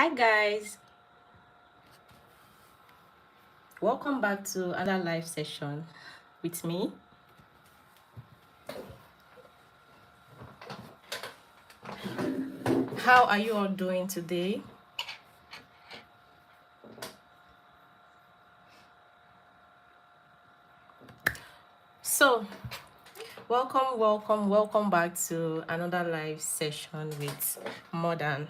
Hi guys, welcome back to another live session with me. How are you all doing today? So, welcome back to another live session with Modern.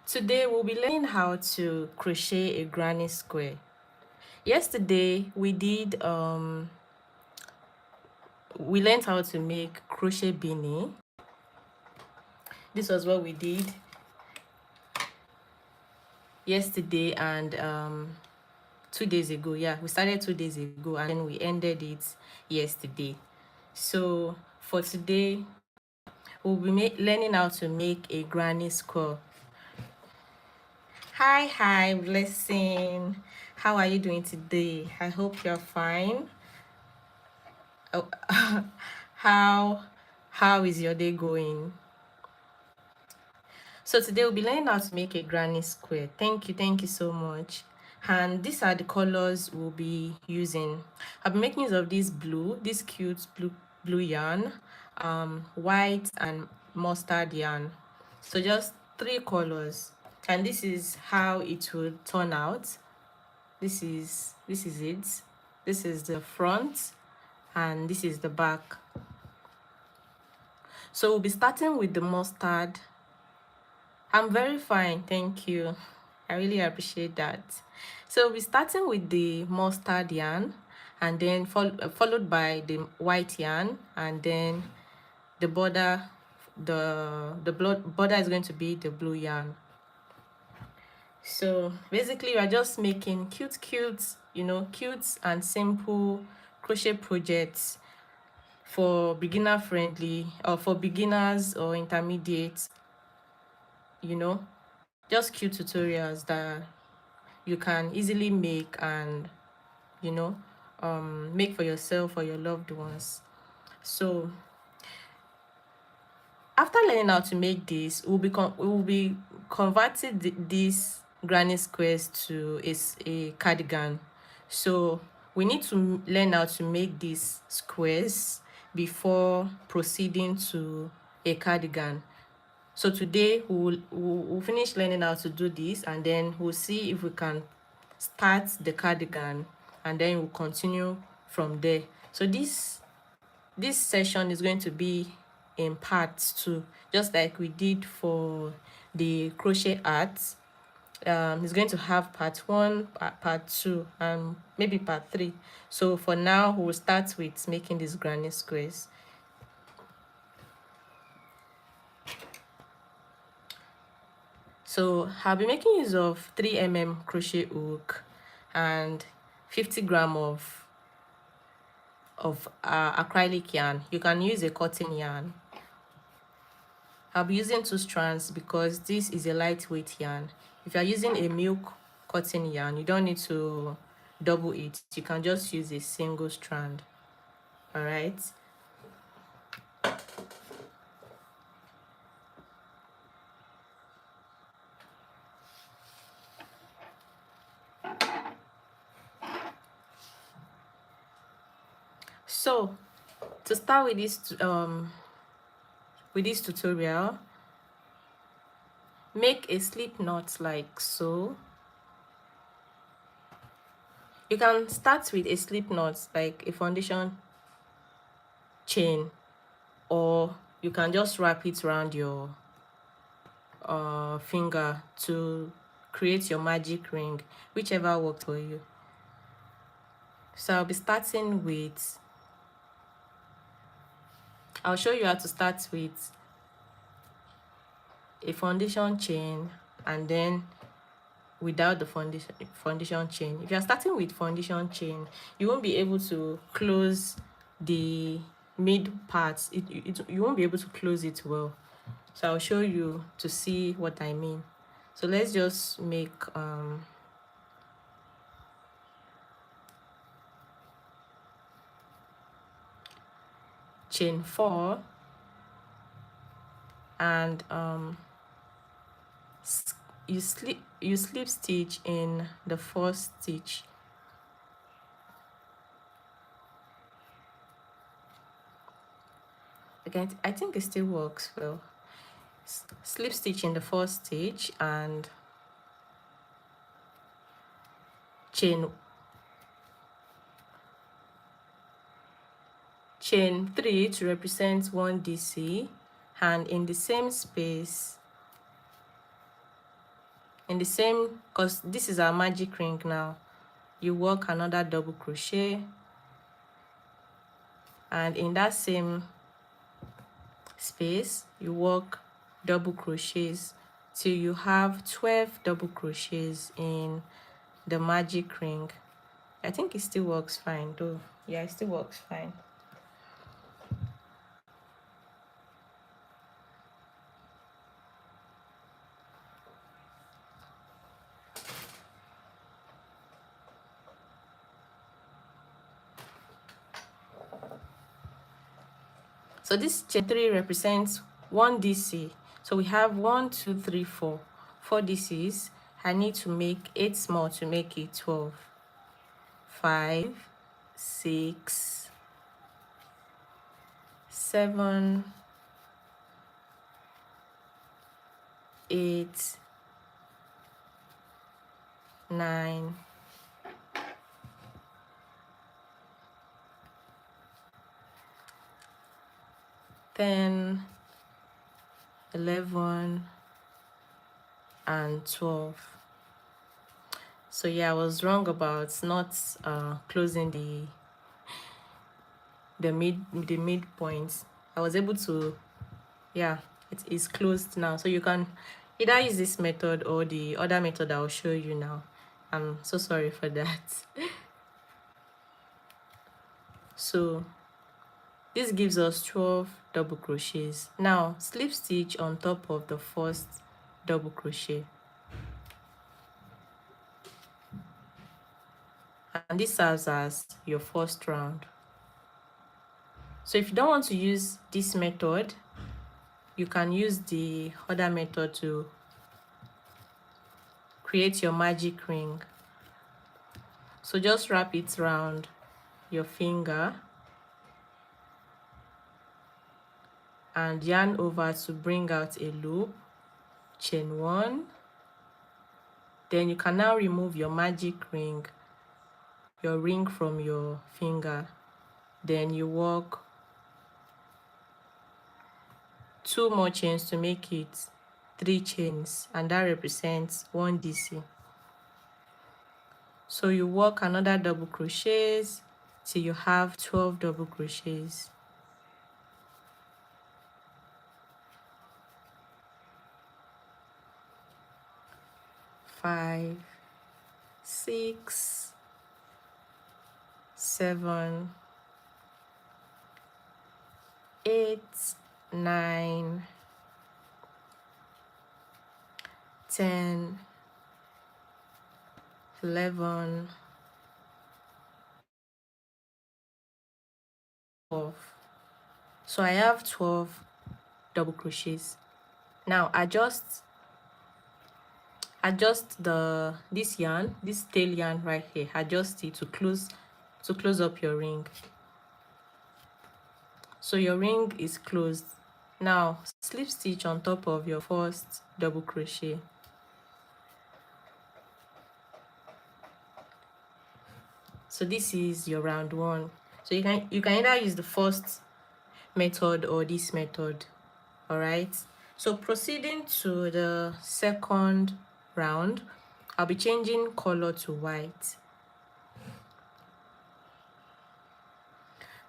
Today we'll be learning how to crochet a granny square. Yesterday we learned how to make crochet beanie. This was what we did yesterday and 2 days ago. Yeah, we started 2 days ago and then we ended it yesterday. So for today we'll be learning how to make a granny square. Hi Blessing, how are you doing today? I hope you're fine. Oh, how is your day going? So today we'll be learning how to make a granny square. Thank you so much. And these are the colors we'll be using. I'll be making use of this cute blue yarn, white and mustard yarn. So just 3 colors, and this is how it will turn out. This is it. This is the front and this is the back. So we'll be starting with the mustard. I'm very fine, thank you. I really appreciate that. So we'll be starting with the mustard yarn, and then followed by the white yarn, and then the border. Border is going to be the blue yarn. So basically, we are just making cute, cute and simple crochet projects for beginner friendly, or for beginners or intermediate, just cute tutorials that you can easily make and make for yourself or your loved ones. So after learning how to make this, we will be converting these granny squares to a cardigan. So we need to learn how to make these squares before proceeding to a cardigan. So today we'll finish learning how to do this, and then we'll see if we can start the cardigan, and then we'll continue from there. So this session is going to be in parts too, just like we did for the crochet art. It's going to have part 1, part 2, and maybe part 3. So for now we'll start with making these granny squares. So I'll be making use of 3mm crochet hook and 50 gram of acrylic yarn. You can use a cotton yarn. I'll be using 2 strands because this is a lightweight yarn. If you're using a milk cotton yarn, you don't need to double it. You can just use a single strand. All right. So to start with this tutorial, make a slip knot like so. You can start with a slip knot like a foundation chain, or you can just wrap it around your finger to create your magic ring, whichever works for you. So I'll be starting with, I'll show you how to start with a foundation chain, and then without the foundation chain. If you're starting with foundation chain, you won't be able to close the mid parts. You won't be able to close it well. So I'll show you to see what I mean. So let's just make chain 4, and you slip stitch in the first stitch. Again, I think it still works well. Slip stitch in the first stitch and chain 3 to represent 1 DC, and in the same space, in the same, because this is our magic ring now, you work another double crochet, and in that same space you work double crochets till you have 12 double crochets in the magic ring. I think it still works fine though. Yeah, it still works fine. So this chain 3 represents 1 DC. So we have 1, 2, 3, 4 DCs. I need to make 8 more to make it 12. 5, 6, 7, 8, 9, 10, 11, and 12. So yeah, I was wrong about not closing the midpoints. I was able to, yeah, it is closed now. So you can either use this method or the other method I'll show you now. I'm so sorry for that. So this gives us 12 double crochets. Now slip stitch on top of the first double crochet, and this serves as your first round. So if you don't want to use this method, you can use the other method to create your magic ring. So just wrap it around your finger and yarn over to bring out a loop, chain 1. Then you can now remove your magic ring, your ring from your finger. Then you work 2 more chains to make it 3 chains, and that represents 1 DC. So you work another double crochets till you have 12 double crochets. Five, 6, 7, 8, 9, 10, 11, 12. So I have 12 double crochets. Now adjust this yarn, this tail yarn right here, adjust it to close up your ring. So your ring is closed. Now slip stitch on top of your first double crochet. So this is your round 1. So you can either use the first method or this method. All right, so proceeding to the second round, I'll be changing color to white.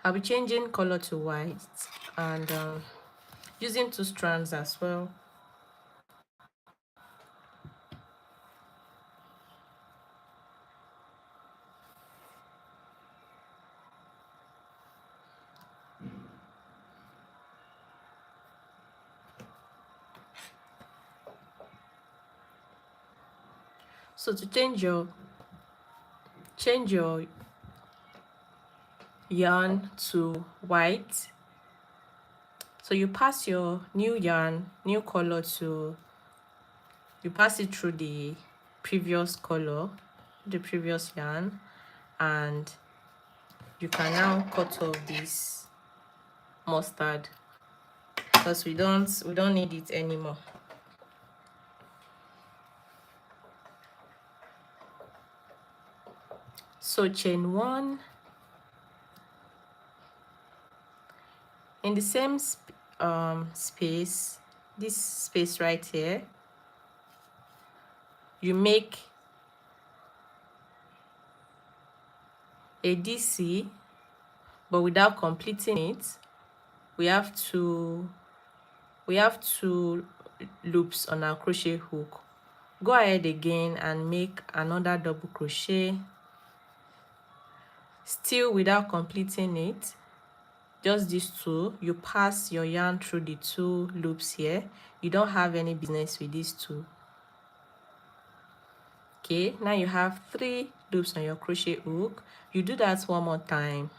I'll be changing color to white and using 2 strands as well. So to change your yarn to white, so So you pass your new yarn, new color to, you pass it through the previous color, the previous yarn, and you can now cut off this mustard because we don't need it anymore. So chain 1 in the same space, this space right here, you make a DC, but without completing it. We have two loops on our crochet hook. Go ahead again and make another double crochet, still without completing it, just these two. You pass your yarn through the two loops here. You don't have any business with these two. Okay, now you have 3 loops on your crochet hook. You do that one more time.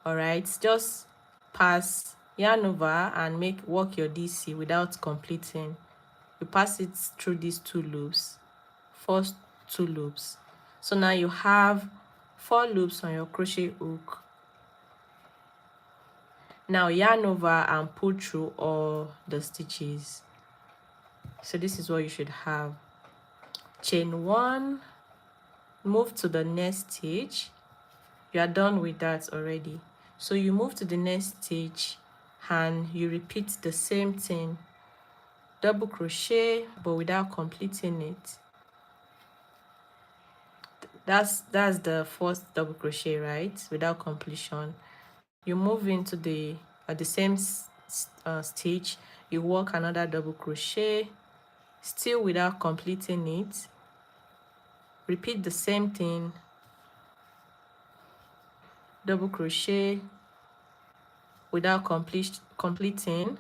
All right, just pass yarn over and work your DC without completing. You pass it through these 2 loops, first 2 loops. So now you have 4 loops on your crochet hook. Now yarn over and pull through all the stitches. So this is what you should have. Chain 1, move to the next stitch. You are done with that already. So you move to the next stitch and you repeat the same thing. Double crochet but without completing it. That's the first double crochet, right? Without completion. You move into the same stitch. You work another double crochet, still without completing it. Repeat the same thing. Double crochet without completing.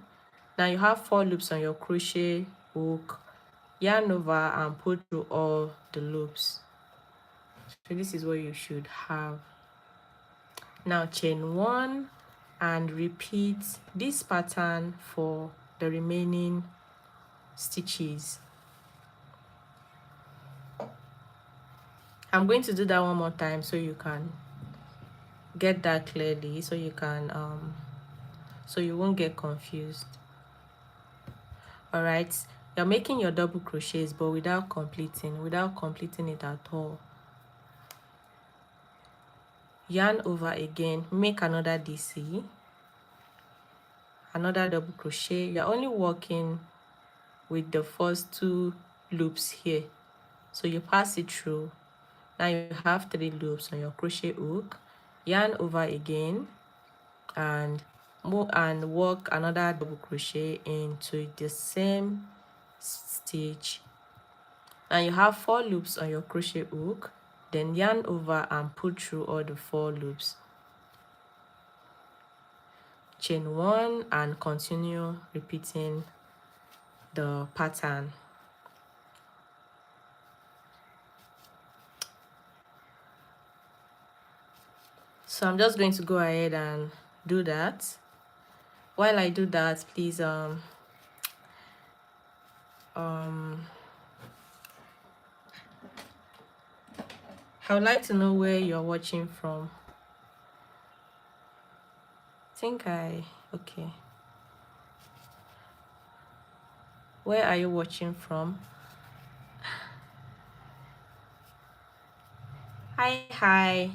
Now you have 4 loops on your crochet hook. Yarn over and pull through all the loops. So this is what you should have. Now chain 1 and repeat this pattern for the remaining stitches. I'm going to do that one more time so you can get that clearly, so you can so you won't get confused. All right, you're making your double crochets but without completing it at all. Yarn over again, make another DC, another double crochet. You're only working with the first 2 loops here, so you pass it through. Now you have 3 loops on your crochet hook. Yarn over again and work another double crochet into the same stitch. And you have 4 loops on your crochet hook. Then yarn over and pull through all the 4 loops. Chain 1 and continue repeating the pattern. So I'm just going to go ahead and do that. While I do that, please I would like to know where you're watching from. Okay. Where are you watching from? Hi.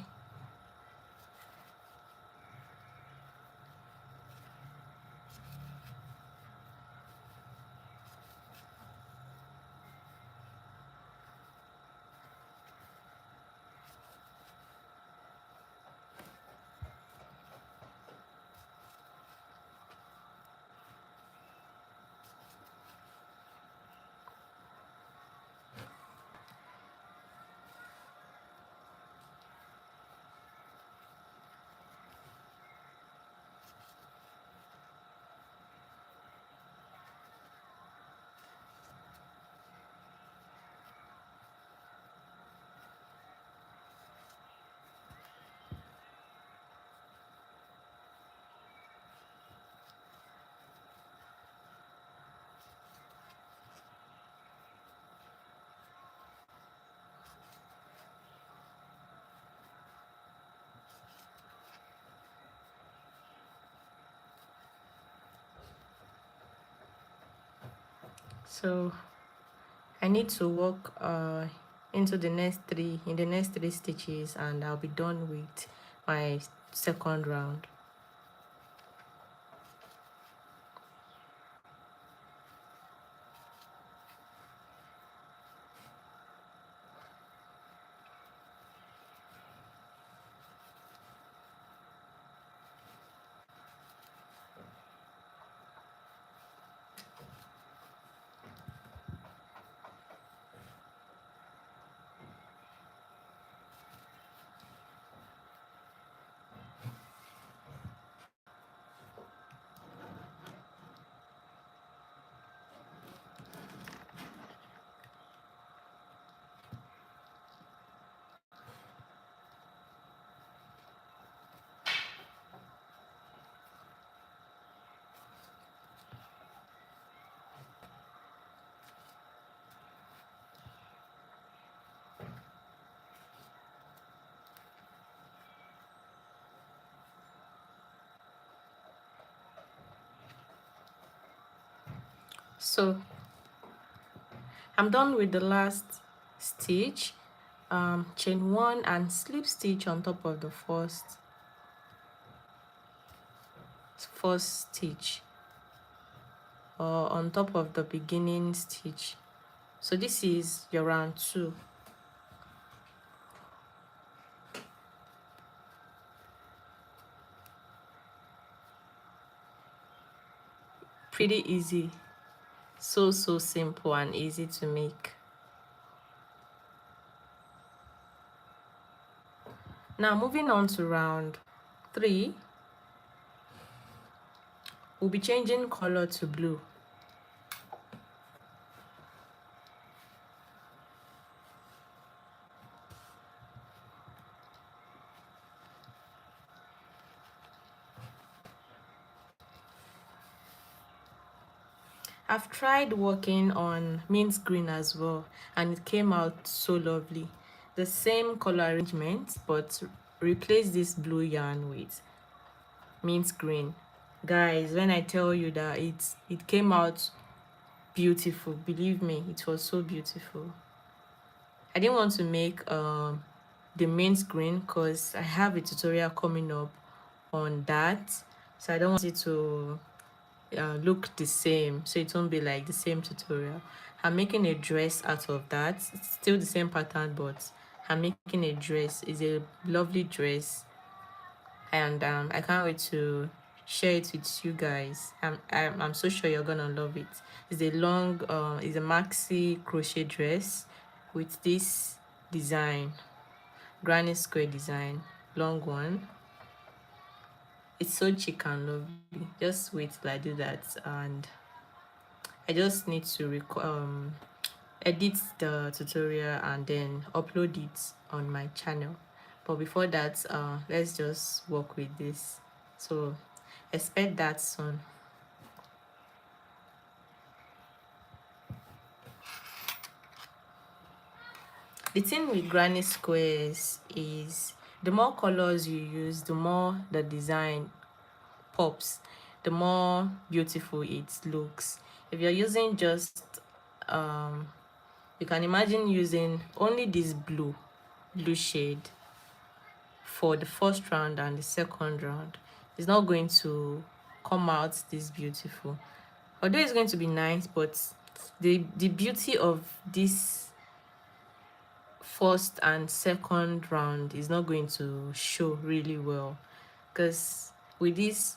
So I need to work into the next three stitches, and I'll be done with my second round. So I'm done with the last stitch. Chain 1 and slip stitch on top of the first stitch, or on top of the beginning stitch. So this is your round 2. Pretty easy, so simple and easy to make. Now moving on to round 3, we'll be changing color to blue. I've tried working on mint green as well, and it came out so lovely. The same color arrangement, but replace this blue yarn with mint green. Guys, when I tell you that it came out beautiful, believe me, it was so beautiful. I didn't want to make the mint green because I have a tutorial coming up on that, so I don't want it to look the same, so it won't be like the same tutorial. I'm making a dress out of that. It's still the same pattern, but I'm making a dress. It's a lovely dress, and I can't wait to share it with you guys. I'm so sure you're gonna love it. It's a long it's a maxi crochet dress with this design, granny square design, long one. It's so chic and lovely. Just wait till I do that, and I just need to edit the tutorial and then upload it on my channel. But before that, let's just work with this. So expect that soon. The thing with granny squares is the more colors you use, the more the design pops, the more beautiful it looks. If you're using just you can imagine using only this blue shade for the first round and the second round, it's not going to come out this beautiful. Although it's going to be nice, but the beauty of this first and second round is not going to show really well, because with this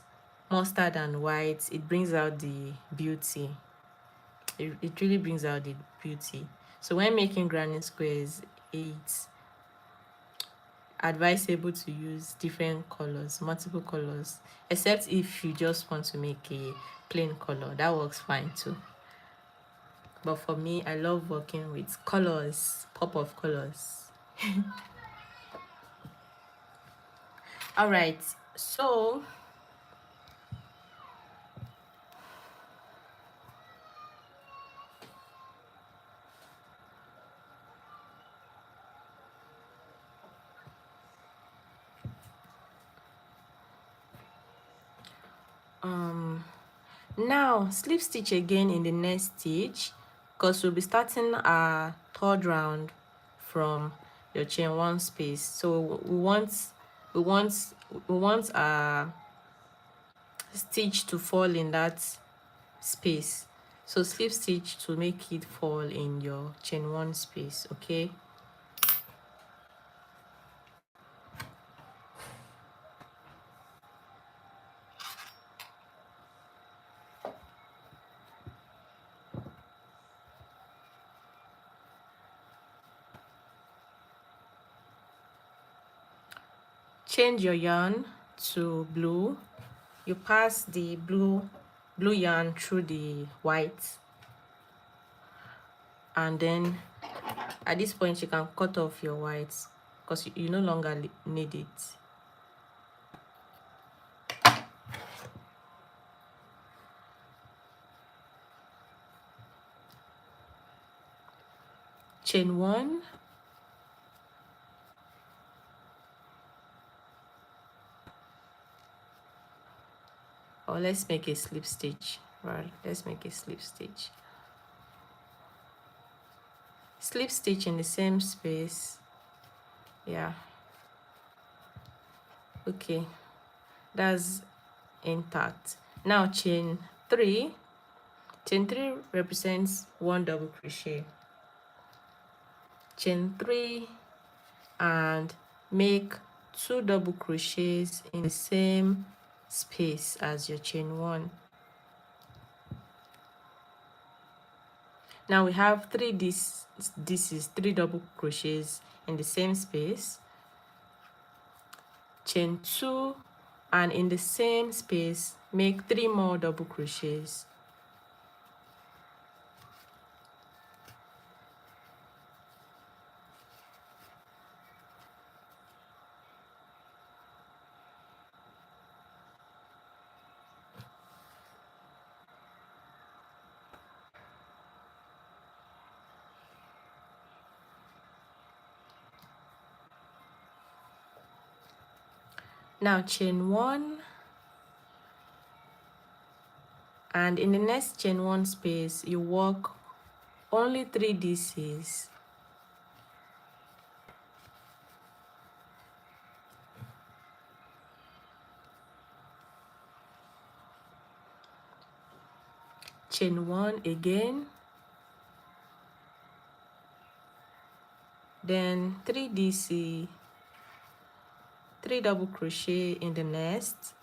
mustard and white, it brings out the beauty. It really brings out the beauty. So when making granny squares, it's advisable to use different colors, multiple colors, except if you just want to make a plain color. That works fine too. But for me, I love working with colors, pop of colors. All right, so now slip stitch again in the next stitch, because we'll be starting our third round from your chain one space. So we want our stitch to fall in that space. So slip stitch to make it fall in your chain one space. Okay, change your yarn to blue. You pass the blue yarn through the white, and then at this point you can cut off your white because you no longer need it. Chain one, or let's make a slip stitch. Right, let's make a slip stitch. Slip stitch in the same space. Yeah, okay, that's intact. Now chain three represents one double crochet. Chain three and make 2 double crochets in the same space as your chain one. Now we have this is 3 double crochets in the same space. Chain 2 and in the same space make 3 more double crochets. Now chain 1 and in the next chain 1 space you work only 3 DCs. Chain 1 again, then 3 DC, 3 double crochet in the next,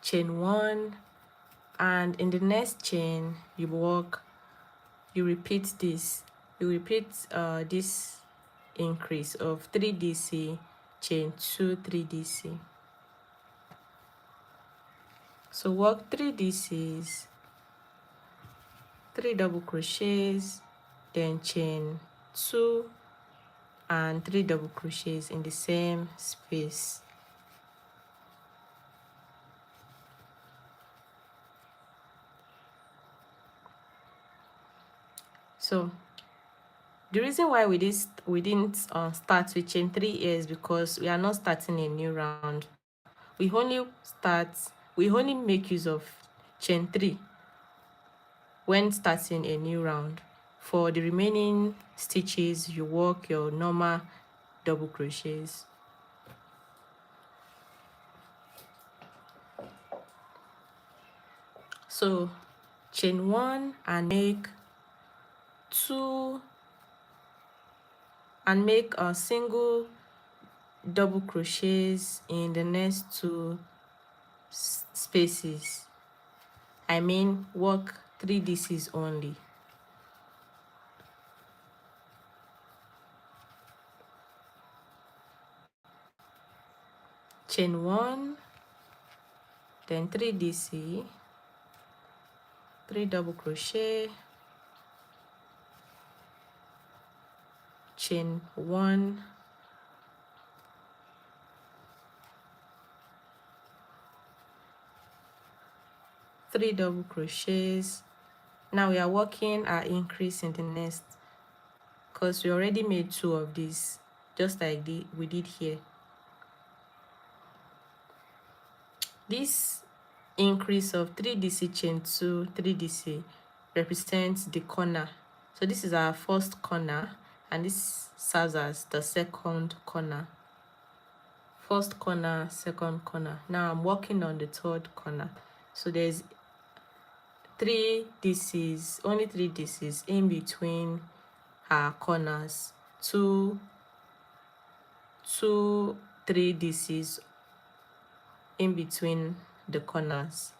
chain 1, and in the next chain you repeat this this increase of 3 DC, chain 2, 3 DC. So work 3 DCs, 3 double crochets, then chain 2 and 3 double crochets in the same space. So the reason why we didn't start with chain 3 is because we are not starting a new round. We only make use of chain 3 when starting a new round. For the remaining stitches you work your normal double crochets. So chain 1 and make 2 and make a single double crochets in the next 2 spaces. I mean work 3 DCs only. Chain 1, then 3 DC, 3 double crochet, chain 1, three double crochets. Now we are working our increase in the next because we already made 2 of these, just like we did here. This increase of 3DC chain 2 3DC represents the corner. So this is our first corner, and this serves as the second corner. First corner, second corner. Now I'm working on the third corner. So there's 3DCs, only 3DCs in between our corners. Two 3DCs in between the corners.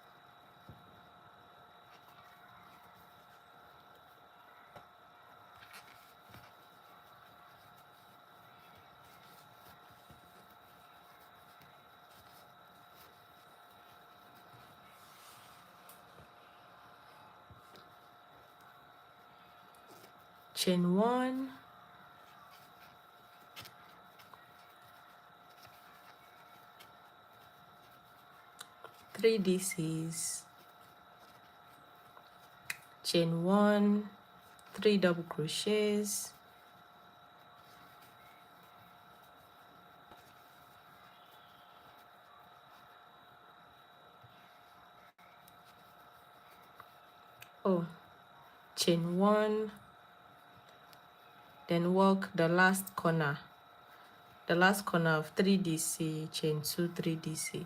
Chain 1, three DCs, chain 1, 3 double crochets, chain 1, then work the last corner of 3DC, chain 2 3DC.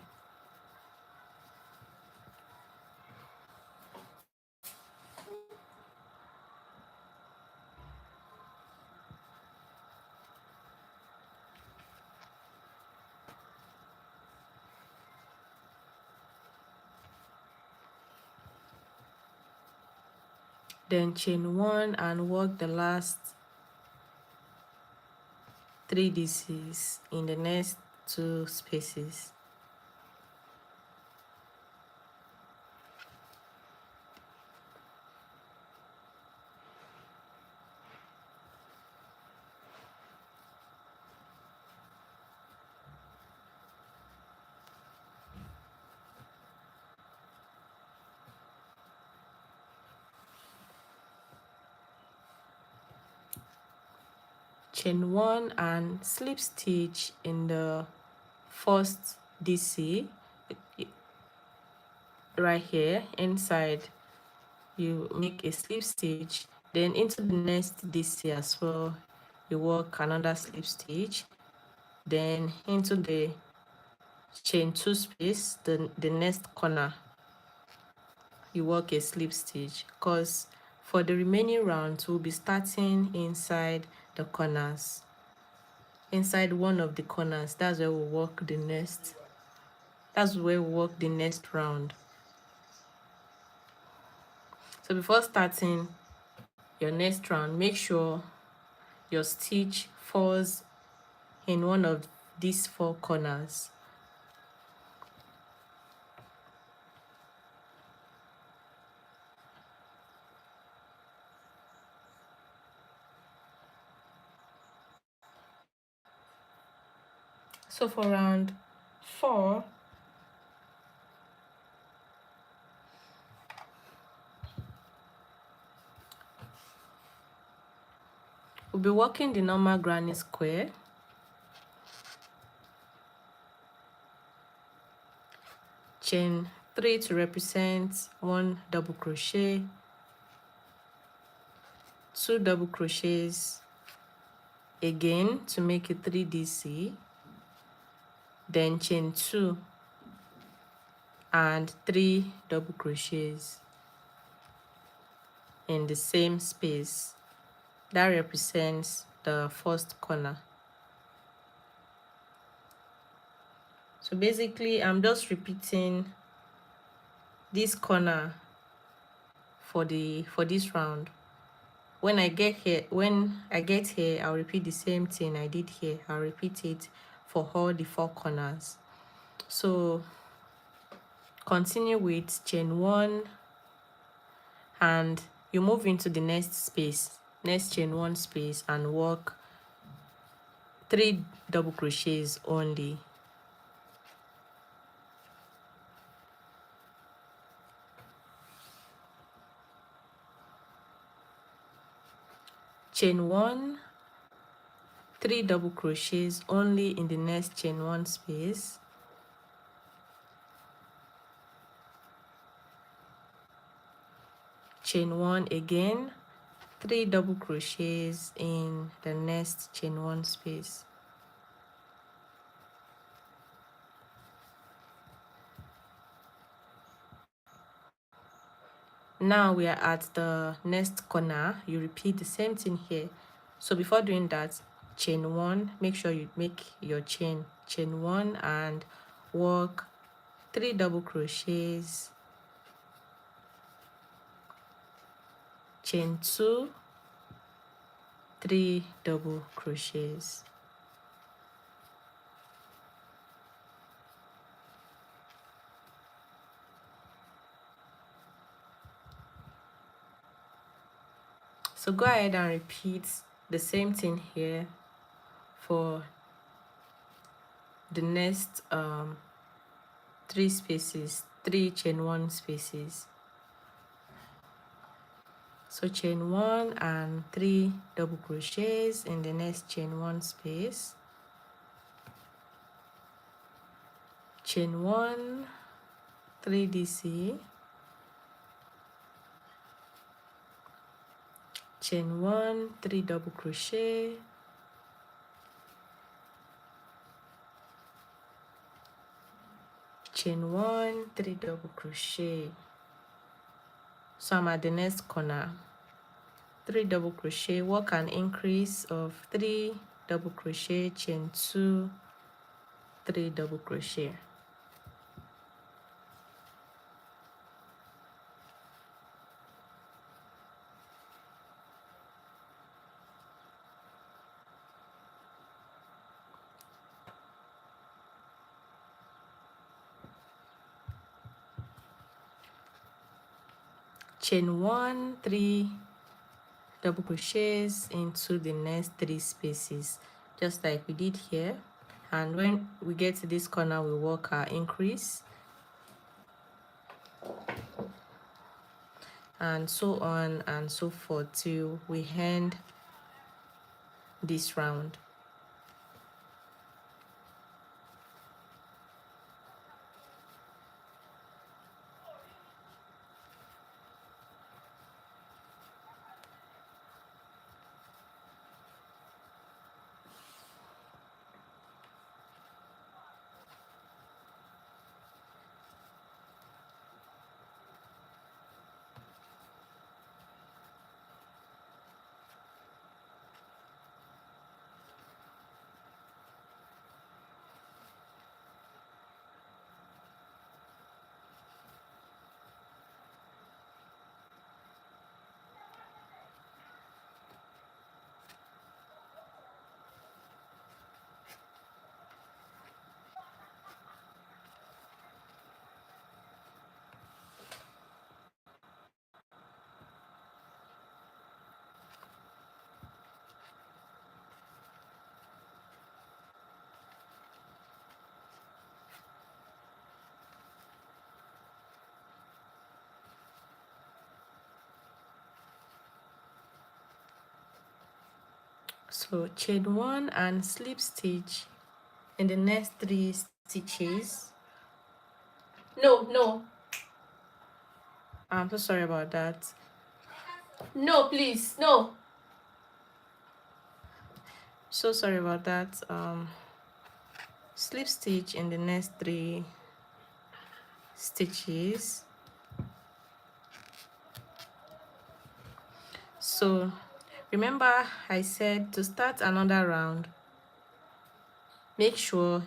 Then chain 1 and work the last 3DCs in the next 2 spaces. Chain 1 and slip stitch in the first DC right here inside. You make a slip stitch, then into the next DC as well you work another slip stitch, then into the chain 2 space, the next corner you work a slip stitch, because for the remaining rounds we'll be starting inside the corners, inside one of the corners. That's where we'll work the next round. So before starting your next round, make sure your stitch falls in one of these 4 corners. So for round 4, we'll be working the normal granny square. Chain 3 to represent 1 double crochet, 2 double crochets again to make a 3DC, then chain 2 and 3 double crochets in the same space. That represents the first corner. So basically I'm just repeating this corner for this round. When I get here, I'll repeat the same thing I did here. I'll repeat it for all the 4 corners. So continue with chain 1 and you move into the next chain 1 space and work 3 double crochets only. Chain 1, 3 double crochets only in the next chain 1 space, chain 1 again, 3 double crochets in the next chain 1 space. Now we are at the next corner. You repeat the same thing here. So before doing that, chain 1, make sure you make your chain 1 and work 3 double crochets, chain 2, 3 double crochets. So go ahead and repeat the same thing here for the next 3 spaces, 3 chain 1 spaces. So chain 1 and 3 double crochets in the next chain 1 space, chain 1, 3 DC, chain 1, 3 double crochet, chain 1, 3 double crochet. So I'm at the next corner, 3 double crochet, work an increase of 3 double crochet, chain 2, 3 double crochet. Chain 1, 3 double crochets into the next 3 spaces, just like we did here. And when we get to this corner, we work our increase, and so on and so forth till we end this round. So chain 1 and slip stitch in the next 3 stitches. No, I'm so sorry about that. No, please, no. So sorry about that. Slip stitch in the next 3 stitches. So remember I said to start another round, make sure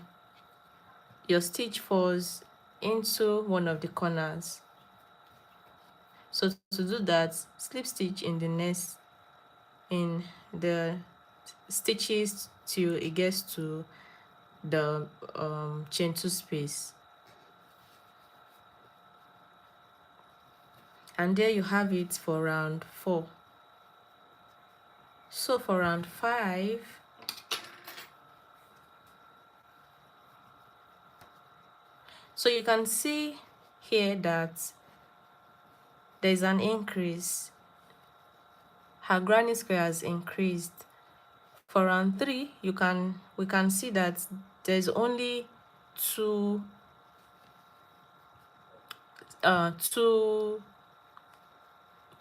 your stitch falls into one of the corners. So to do that, slip stitch in the stitches till it gets to the chain 2 space, and there you have it for round 4. So for round 5, so you can see here that there's an increase. Her granny square has increased. For round 3, we can see that there's only two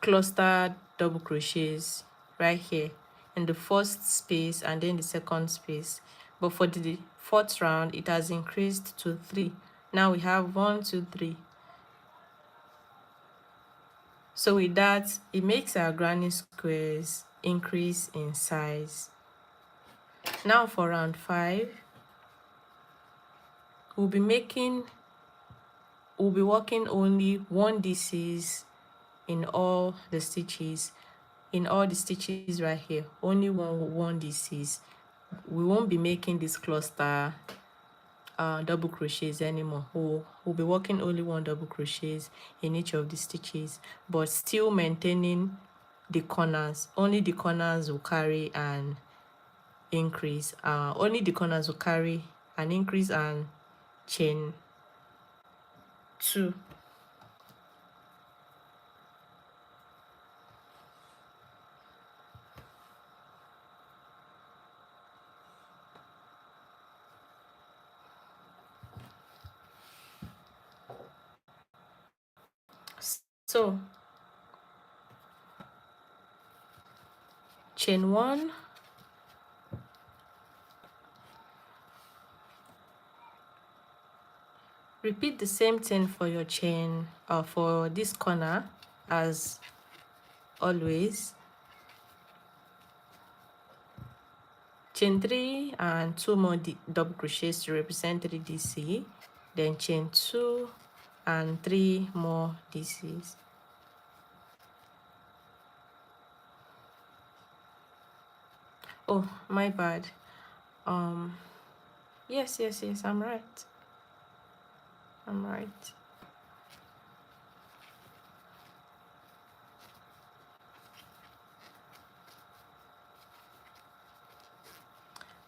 cluster double crochets right here in the first space and then the second space, but for the fourth round it has increased to 3. Now we have 1 2 3. So with that, it makes our granny squares increase in size. Now for round 5, we'll be working only 1 dcs in all the stitches. In all the stitches right here, only one dcs. We won't be making this cluster double crochets anymore. We'll be working only 1 double crochets in each of the stitches, but still maintaining the corners. Only the corners will carry an increase. Only the corners will carry an increase and chain 2. So chain 1, repeat the same thing for your chain for this corner as always. Chain 3 and 2 more double crochets to represent 3 dc, then chain 2 and 3 more dcs. Oh, my bad. Yes, I'm right.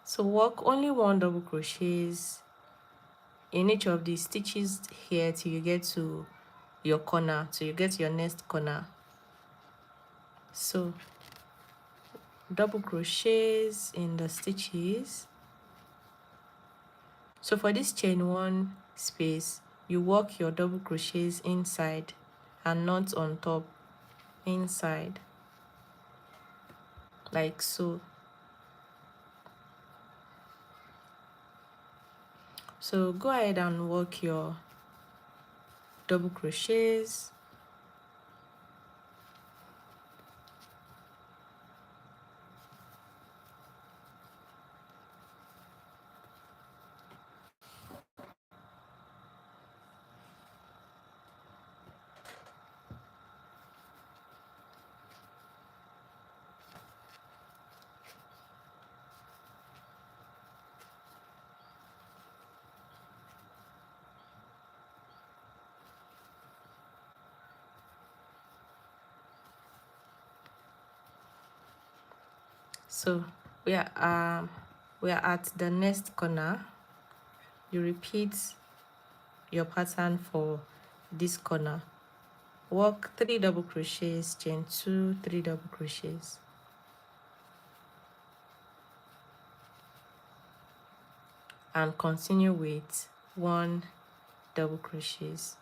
So work only 1 double crochets in each of the stitches here till you get to your corner, till you get to your next corner. So double crochets in the stitches. So for this chain 1 space, you work your double crochets inside and not on top, inside, like so. So go ahead and work your double crochets. So we are at the next corner. You repeat your pattern for this corner. Work 3 double crochets, chain 2, 3 double crochets, and continue with 1 double crochets.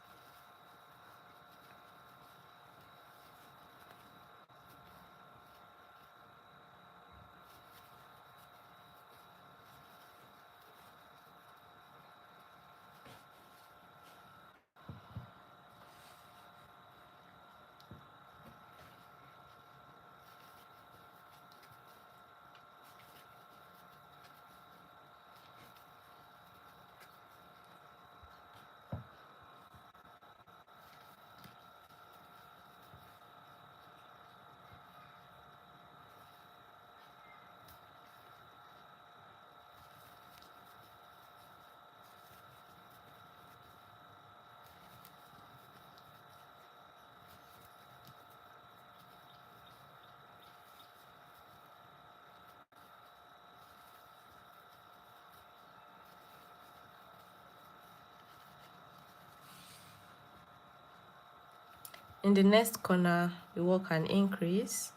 In the next corner, you work an increase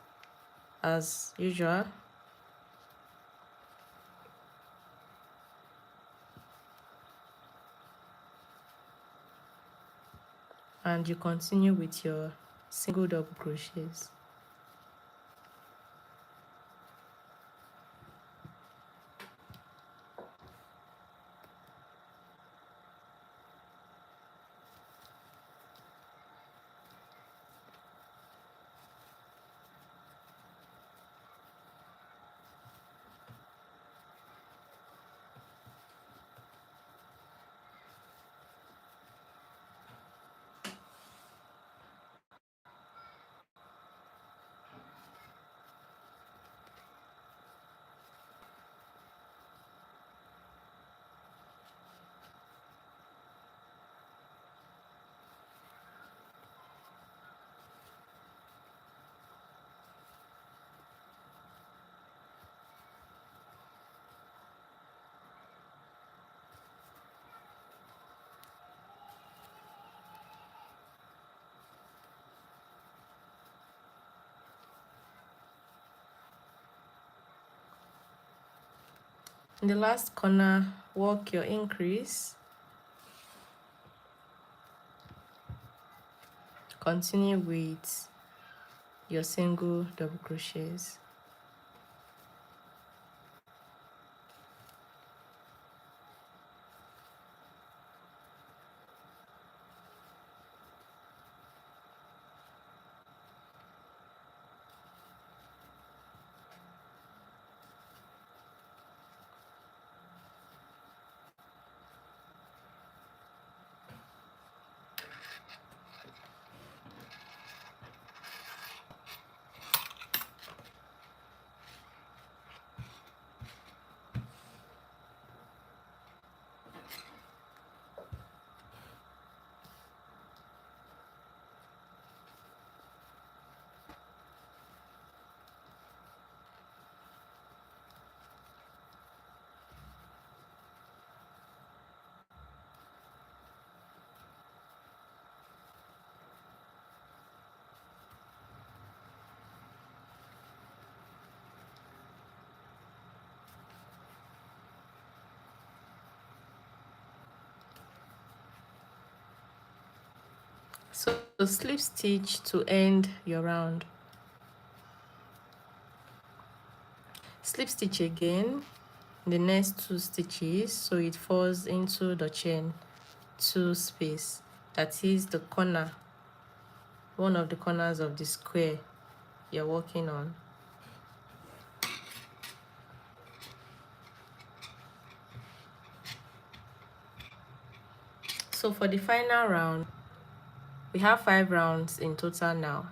as usual. And you continue with your single double crochets. In the last corner, work your increase. Continue with your single double crochets. So slip stitch to end your round. Slip stitch again the next 2 stitches so it falls into the chain 2 space, that is the corner, one of the corners of the square you're working on. So for the final round, we have 5 rounds in total now.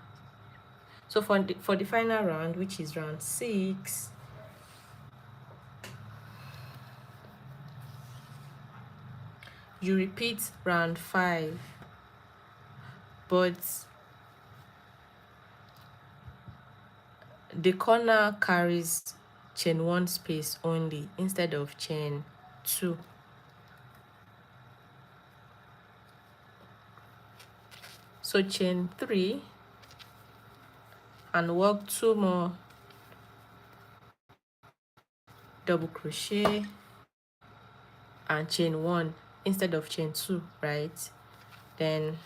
So for the final round, which is round 6, you repeat round 5, but the corner carries chain 1 space only instead of chain 2. So chain 3 and work 2 more double crochet and chain 1 instead of chain 2, right? Then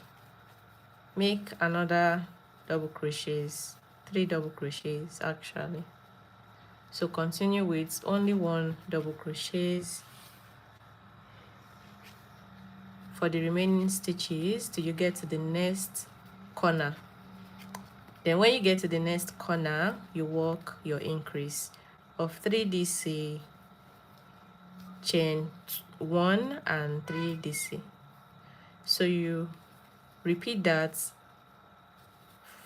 make another double crochets, 3 double crochets actually. So continue with only 1 double crochets for the remaining stitches till you get to the next corner. Then when you get to the next corner, you work your increase of 3 DC, chain 1 and 3 DC. So you repeat that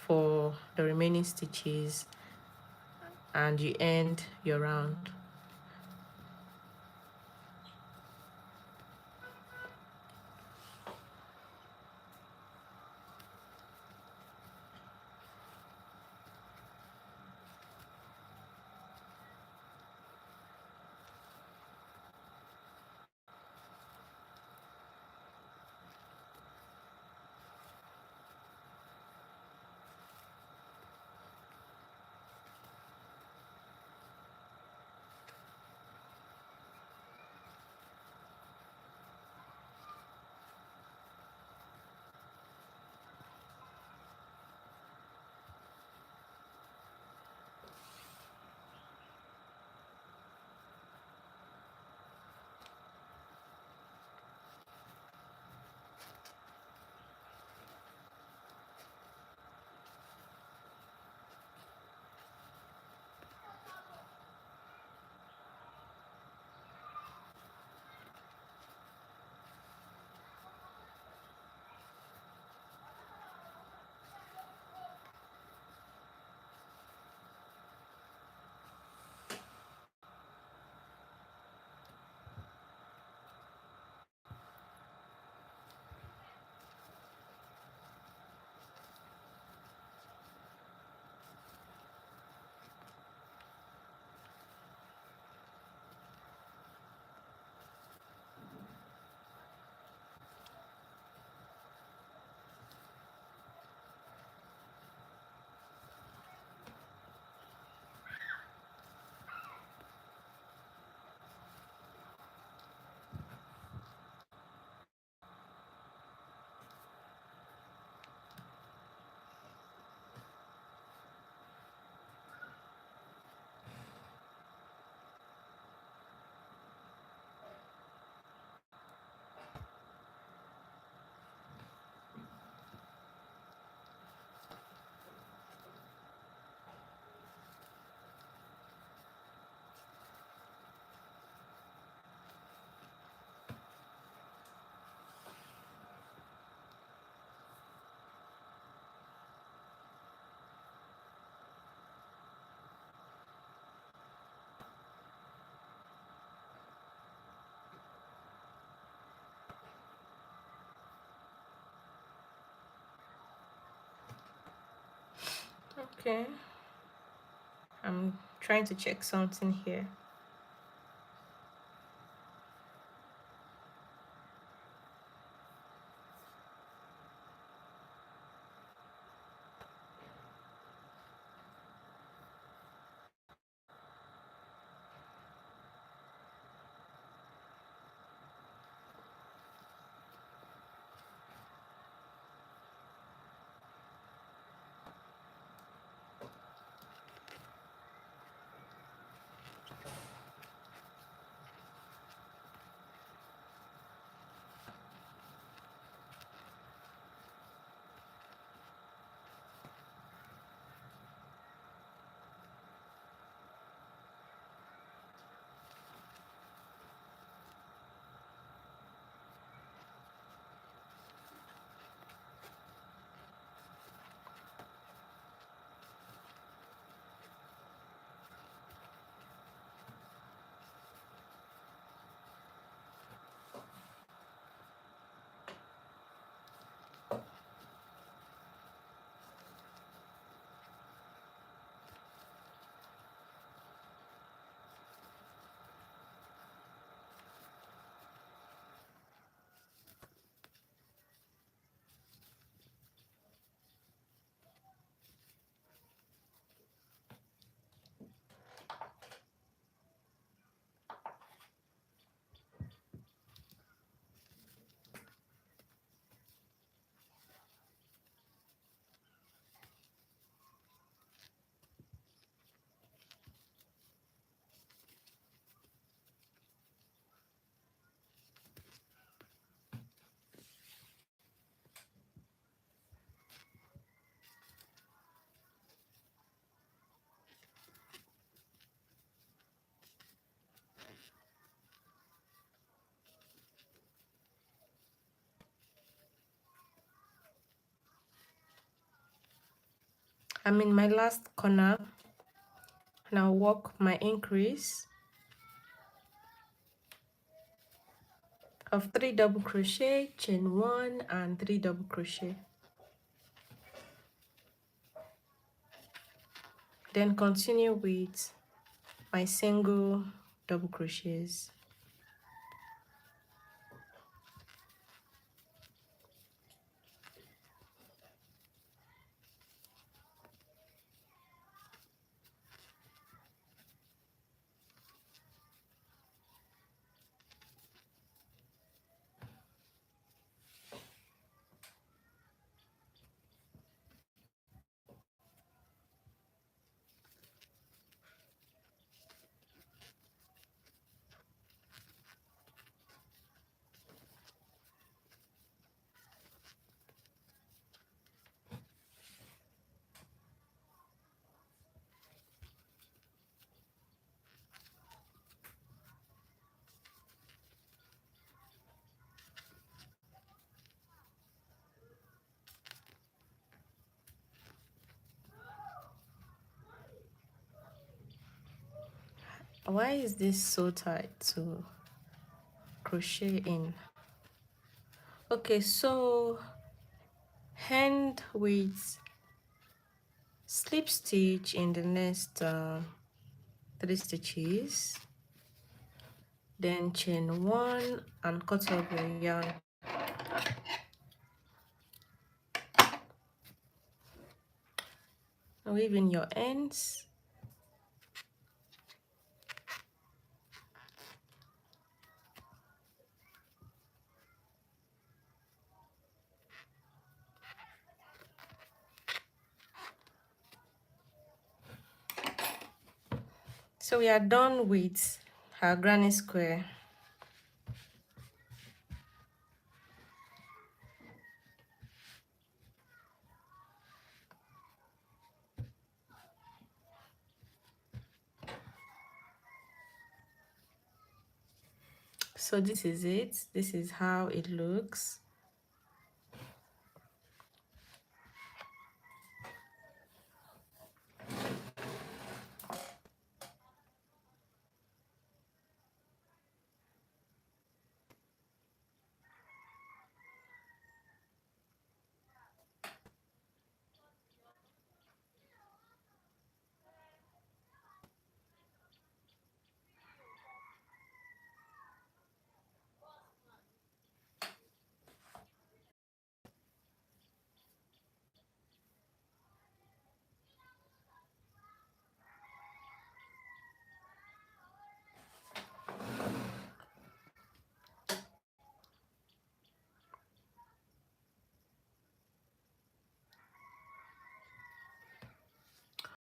for the remaining stitches and you end your round. Okay, I'm trying to check something here. I'm in my last corner. Now work my increase of 3 double crochet, chain 1 and 3 double crochet. Then continue with my single double crochets. Why is this so tight to crochet in? Okay, so end with slip stitch in the next 3 stitches, then chain 1 and cut off your yarn. Weave in your ends. So we are done with our granny square. So this is it. This is how it looks.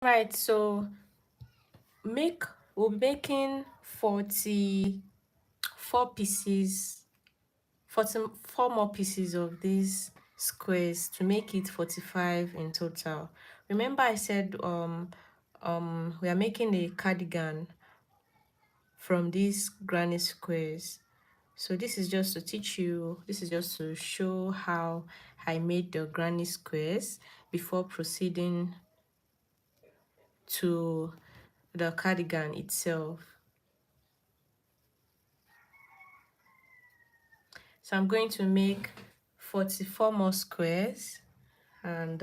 Right, so make we'll be making 44 pieces, 44 more pieces of these squares to make it 45 in total. Remember I said we are making a cardigan from these granny squares. So this is just to teach you, this is just to show how I made the granny squares before proceeding to the cardigan itself. So I'm going to make 44 more squares and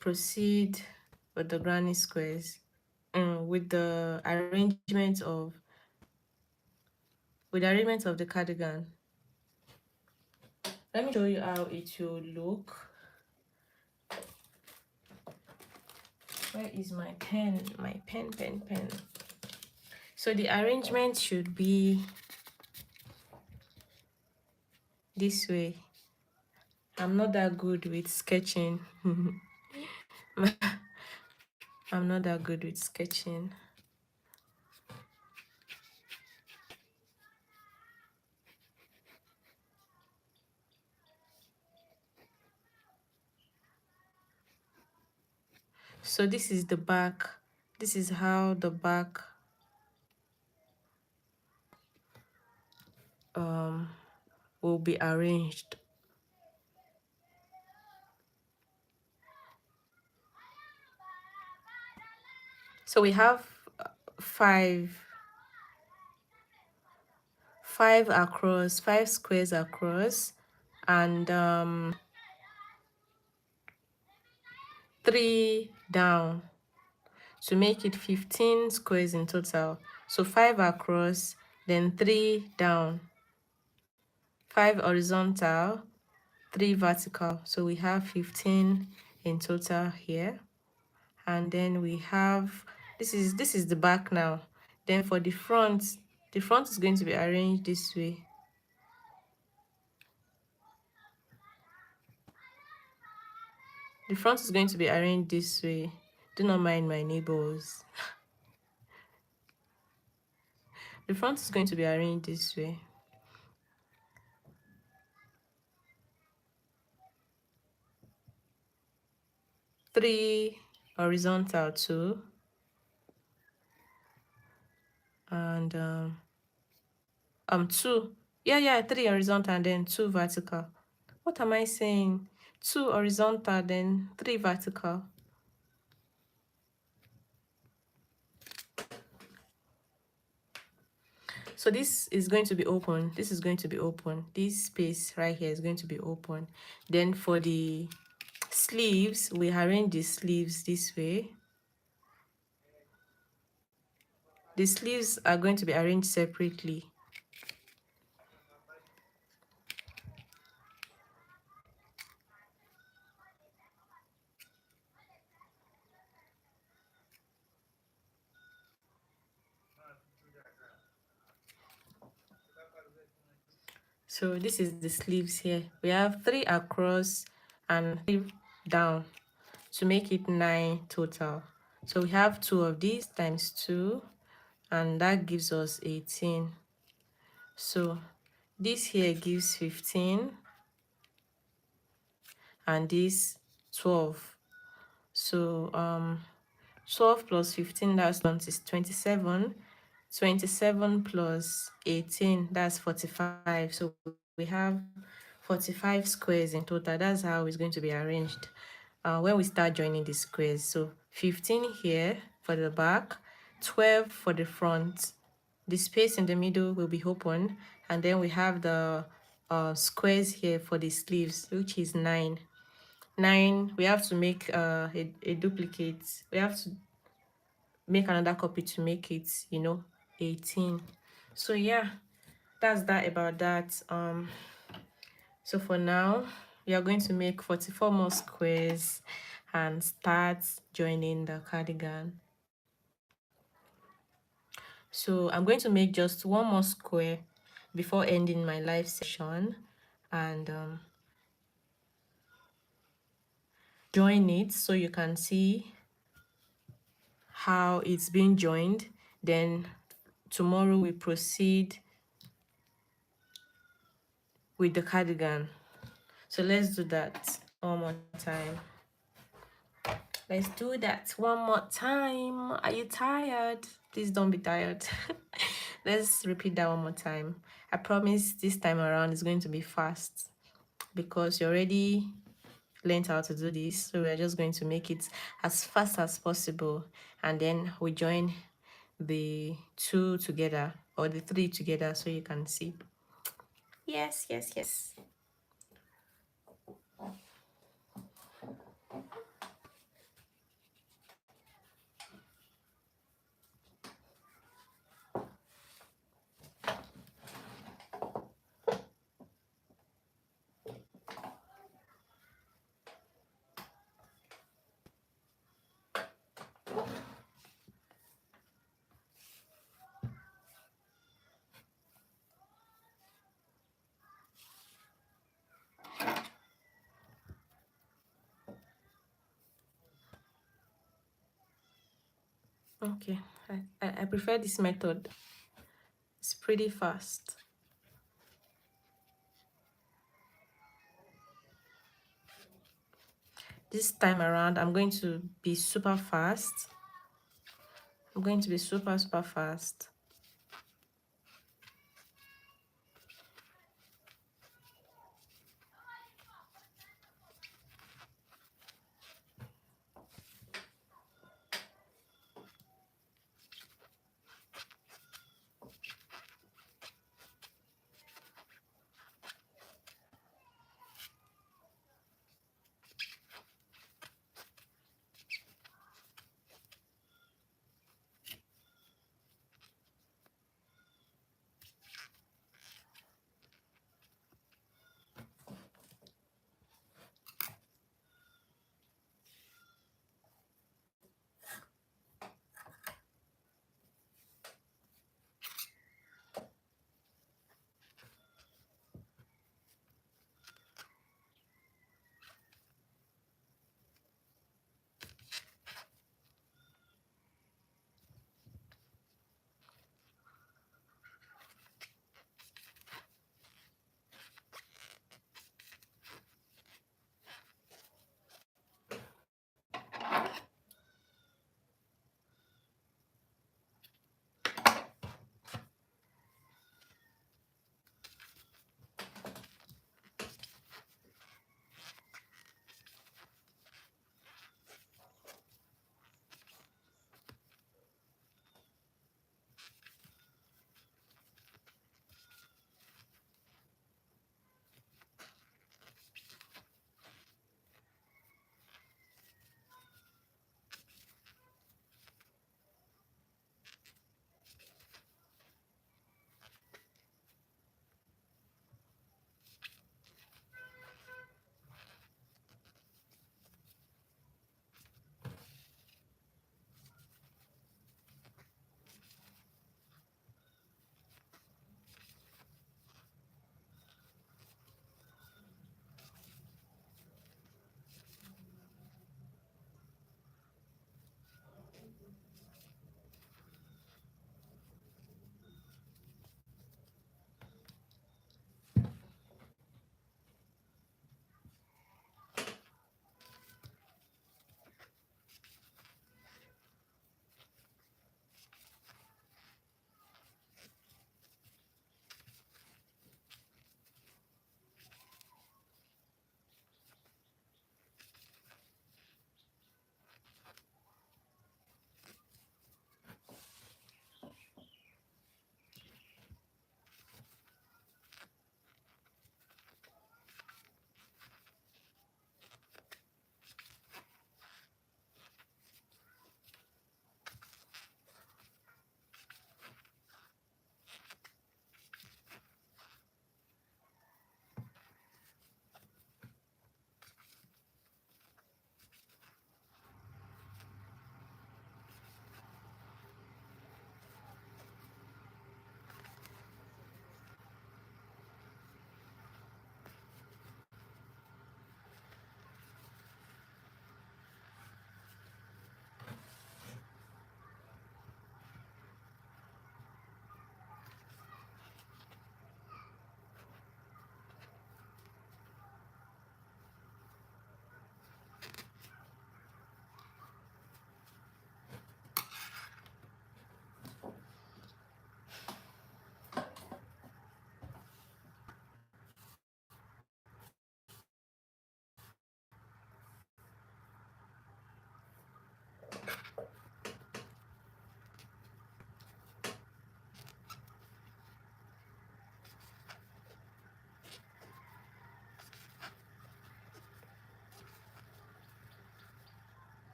proceed with the granny squares, with the arrangement of the cardigan. Let me show you how it will look. Where is my pen? My pen. So the arrangement should be this way. I'm not that good with sketching. I'm not that good with sketching. So this is the back. This is how the back will be arranged. So we have five across, 5 squares across, and 3 down to make it 15 squares in total. So 5 across, then 3 down, 5 horizontal, 3 vertical. So we have 15 in total here. And then we have, this is the back now. Then for the front is going to be arranged this way. The front is going to be arranged this way. Do not mind my neighbors. The front is going to be arranged this way. Three horizontal, 2, and 2. Yeah, 3 horizontal and then 2 vertical. What am I saying? 2 horizontal, then 3 vertical. So this is going to be open. This is going to be open. This space right here is going to be open. Then for the sleeves, we arrange the sleeves this way. The sleeves are going to be arranged separately. So this is the sleeves here. We have 3 across and 3 down to make it 9 total. So we have 2 of these times 2, and that gives us 18. So this here gives 15 and this 12. So 12 plus 15, that's 27. 27 plus 18, that's 45. So we have 45 squares in total. That's how it's going to be arranged when we start joining the squares. So 15 here for the back, 12 for the front. The space in the middle will be open, and then we have the squares here for the sleeves, which is 9. 9, we have to make a duplicate. We have to make another copy to make it 18. So yeah, that's that about that. So for now, we are going to make 44 more squares and start joining the cardigan. So I'm going to make just one more square before ending my live session, and join it so you can see how it's being joined. Then tomorrow we proceed with the cardigan. So let's do that one more time. Let's do that one more time. Are you tired? Please don't be tired. Let's repeat that one more time. I promise this time around is going to be fast because you already learned how to do this. So we're just going to make it as fast as possible. And then we join the two together or the three together so you can see. Yes, yes, yes. Okay, I prefer this method. It's pretty fast. This time around, I'm going to be super fast. I'm going to be super, super fast.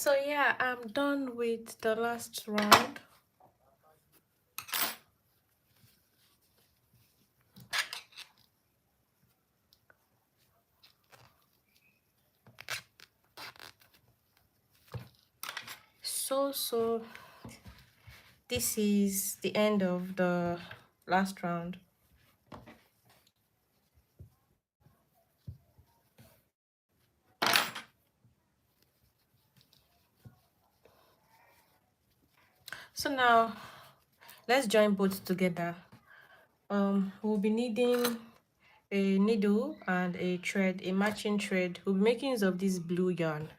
So yeah, I'm done with the last round. So this is the end of the last round. So now let's join both together. We'll be needing a needle and a thread, a matching thread. We'll be making use of this blue yarn.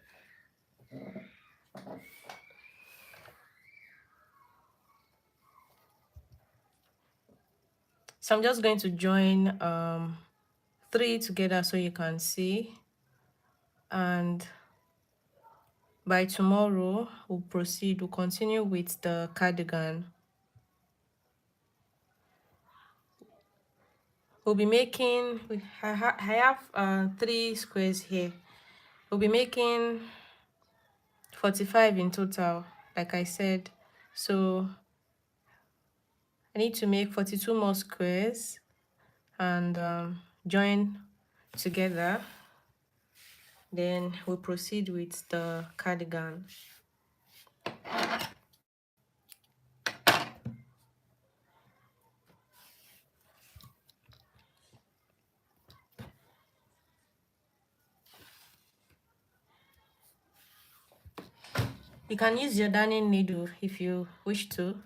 So I'm just going to join 3 together so you can see, and by tomorrow we'll continue with the cardigan. We'll be making, I have 3 squares here. We'll be making 45 in total, like I said. So I need to make 42 more squares and join together. Then we'll proceed with the cardigan. You can use your darning needle if you wish to.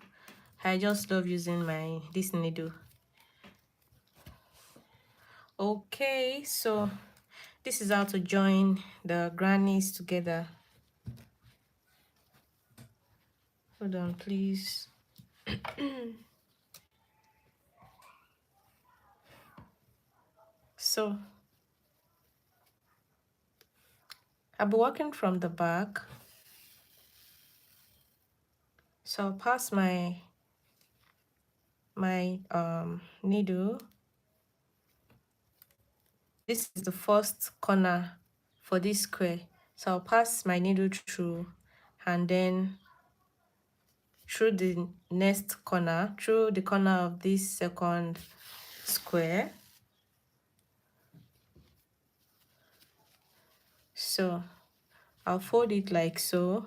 I just love using this needle. Okay, so this is how to join the grannies together. Hold on, please. So I'll be working from the back. So I'll pass my needle. This is the first corner for this square. So I'll pass my needle through, and then through the next corner, through the corner of this second square. So I'll fold it like so.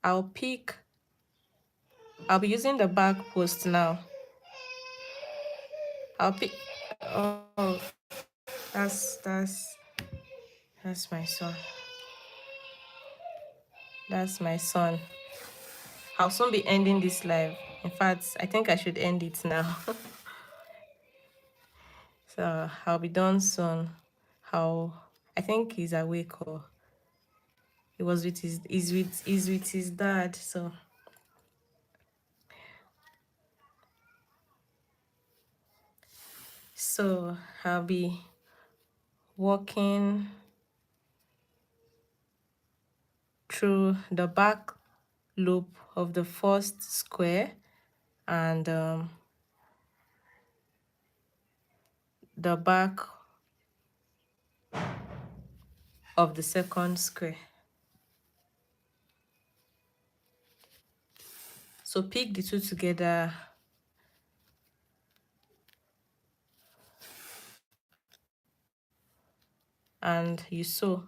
I'll be using the back post now. I'll pick, oh, that's my son. That's my son. I'll soon be ending this live. In fact, I think I should end it now. So I'll be done soon. I think he's awake, or he was with his dad. So I'll be walking through the back loop of the first square and the back of the second square. So pick the two together and you sew.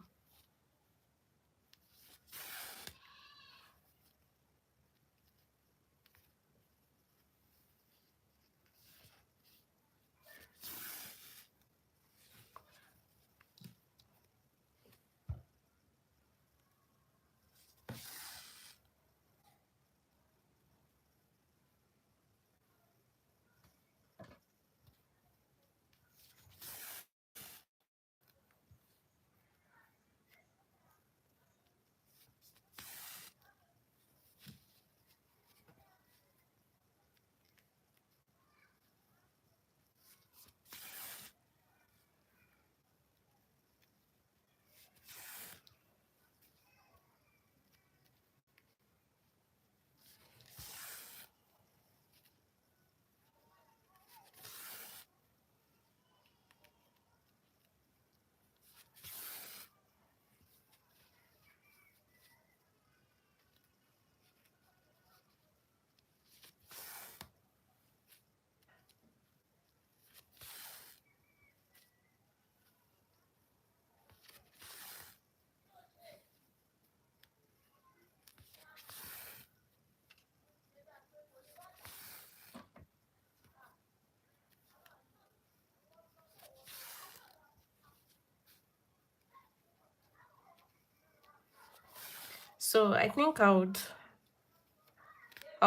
So I think I'll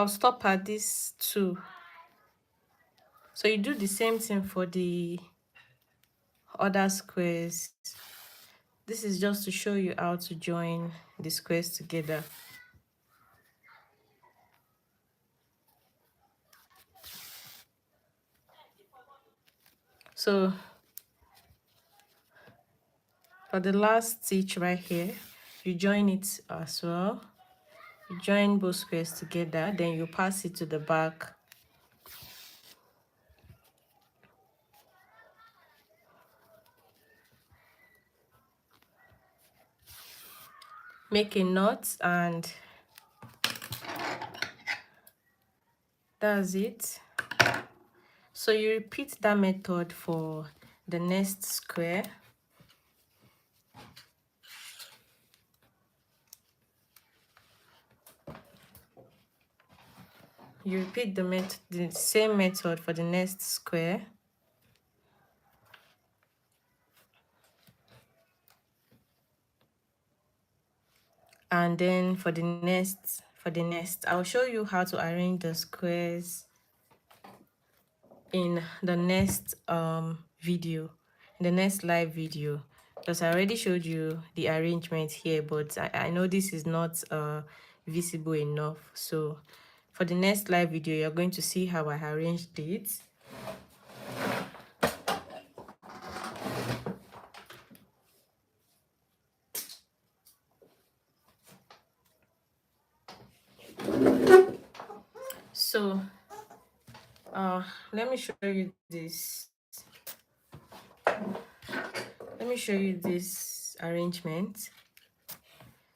stop at this 2. So you do the same thing for the other squares. This is just to show you how to join the squares together. So for the last stitch right here, you join it as well. You join both squares together, then you pass it to the back. Make a knot, and that's it. So you repeat that method for the next square. You repeat the same method for the next square. And then for the next, I'll show you how to arrange the squares in the next video, in the next live video, because I already showed you the arrangement here, but I know this is not visible enough. So for the next live video, you're going to see how I arranged it. So let me show you this. Let me show you this arrangement.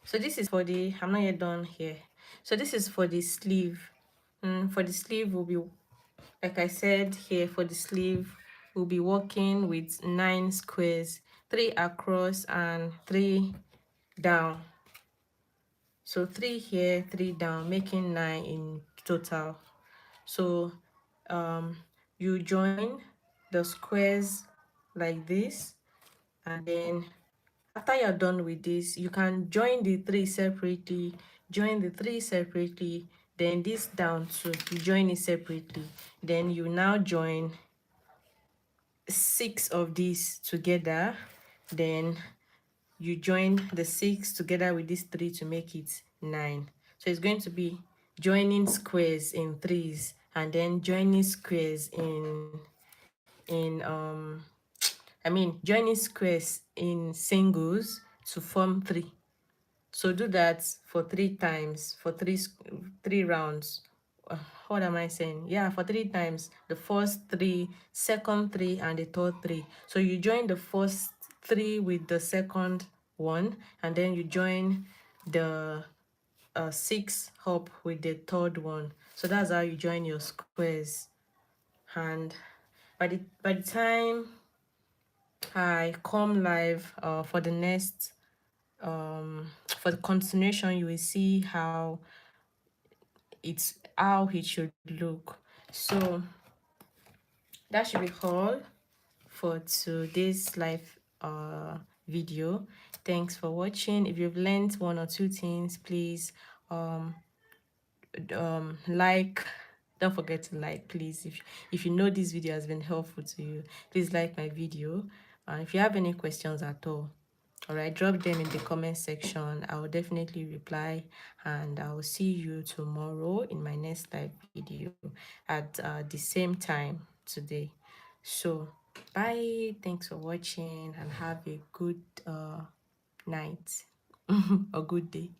So this is for the, I'm not yet done here. So this is for the sleeve. For the sleeve, we'll be, like I said here, for the sleeve, we'll be working with 9 squares, 3 across and 3 down. So 3 here, 3 down, making 9 in total. So you join the squares like this, and then after you're done with this, you can join the 3 separately, then this down too, you join it separately, then you now join 6 of these together, then you join the 6 together with these 3 to make it 9. So it's going to be joining squares in threes, and then joining squares joining squares in singles to form 3. So do that for 3 times, for 3 rounds. What am I saying? Yeah, for 3 times. The first 3, second 3, and the third 3. So you join the first 3 with the second one, and then you join the 6 up with the third one. So that's how you join your squares. And by the time I come live for the next for the continuation, you will see how it should look. So that should be all for today's live video. Thanks for watching. If you've learned 1 or 2 things, please like, don't forget to like, please. If you know this video has been helpful to you, please like my video. And if you have any questions at all right, drop them in the comment section. I will definitely reply, and I will see you tomorrow in my next live video at the same time today. So bye, thanks for watching, and have a good night or good day.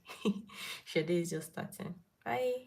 Your day is just starting. Bye.